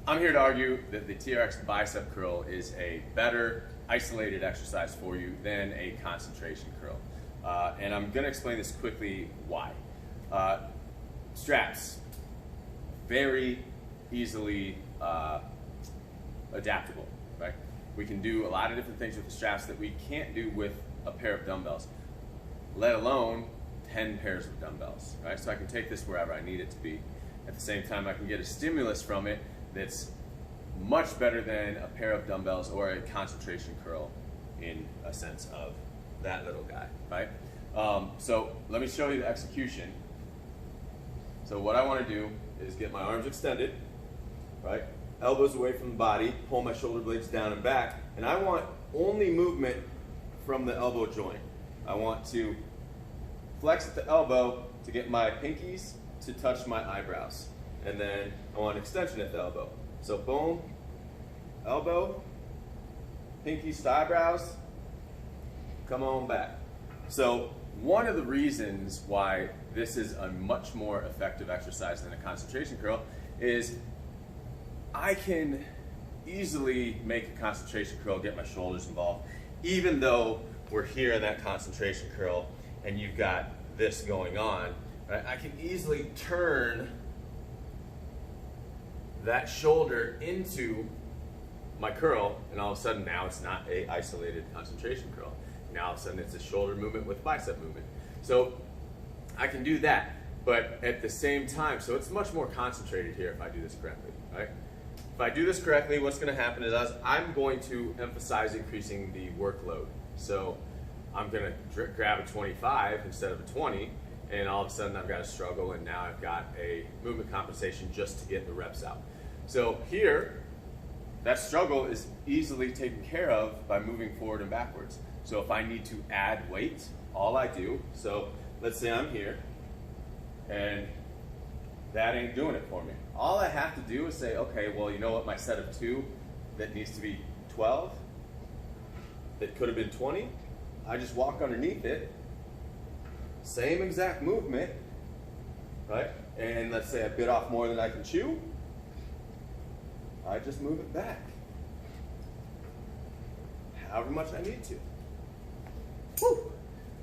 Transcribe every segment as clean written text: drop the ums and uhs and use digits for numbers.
I'm here to argue that the TRX bicep curl is a better isolated exercise for you than a concentration curl. And I'm going to explain this quickly why. Straps, very easily adaptable, right? We can do a lot of different things with the straps that we can't do with a pair of dumbbells, let alone 10 pairs of dumbbells, right? So I can take this wherever I need it to be. At the same time, I can get a stimulus from it that's much better than a pair of dumbbells or a concentration curl in a sense of that little guy, right? So let me show you the execution. So what I want to do is get my arms extended, right? Elbows away from the body, pull my shoulder blades down and back, and I want only movement from the elbow joint. I want to flex at the elbow to get my pinkies to touch my eyebrows. And then I want extension at the elbow. So boom, elbow, pinkies to eyebrows, come on back. So one of the reasons why this is a much more effective exercise than a concentration curl is I can easily make a concentration curl, get my shoulders involved, even though we're here in that concentration curl and you've got this going on, right? I can easily turn that shoulder into my curl, and all of a sudden now it's not a isolated concentration curl. Now all of a sudden it's a shoulder movement with bicep movement. So I can do that, but at the same time, so it's much more concentrated here if I do this correctly, right? If I do this correctly, what's going to happen is I'm going to emphasize increasing the workload. So I'm going to grab a 25 instead of a 20, and all of a sudden I've got a struggle, and now I've got a movement compensation just to get the reps out. So here, that struggle is easily taken care of by moving forward and backwards. So if I need to add weight, all I do, so let's say I'm here, and that ain't doing it for me. All I have to do is say, okay, well, you know what, my set of 2 that needs to be 12, that could have been 20, I just walk underneath it, same exact movement, right? And let's say I bit off more than I can chew, I just move it back, however much I need to. Woo.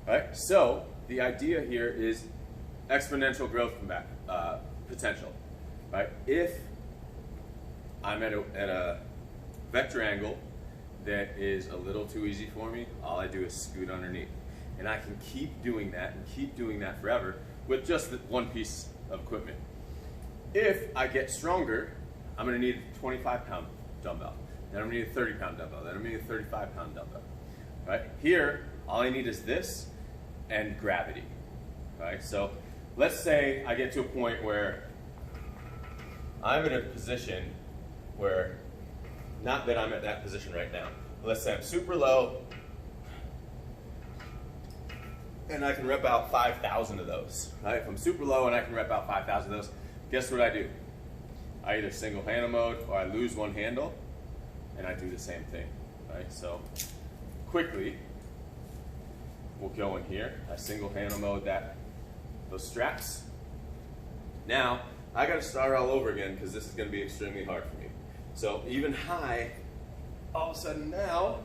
Right? So the idea here is exponential growth potential, right? If I'm at a vector angle that is a little too easy for me, all I do is scoot underneath. And I can keep doing that and keep doing that forever with just one piece of equipment. If I get stronger, I'm going to need a 25-pound dumbbell. Then I'm going to need a 30-pound dumbbell. Then I'm going to need a 35-pound dumbbell. Right? Here, all I need is this and gravity. Right? So let's say I get to a point where I'm in a position where, not that I'm at that position right now, but let's say I'm super low and I can rep out 5,000 of those. Right? If I'm super low and I can rep out 5,000 of those, guess what I do? I either single handle mode or I lose one handle and I do the same thing. Right? So quickly, we'll go in here. I single handle mode those straps. Now, I got to start all over again because this is going to be extremely hard for me. So even high, all of a sudden now,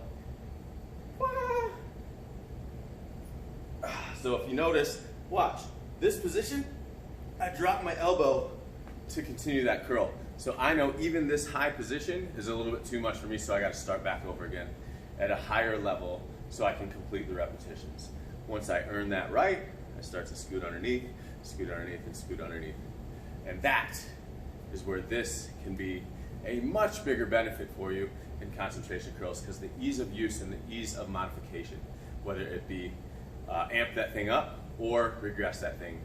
so if you notice, watch, this position, I drop my elbow to continue that curl. So I know even this high position is a little bit too much for me, so I got to start back over again at a higher level so I can complete the repetitions. Once I earn that right, I start to scoot underneath, and scoot underneath. And that is where this can be a much bigger benefit for you in concentration curls, because the ease of use and the ease of modification, whether it be amp that thing up or regress that thing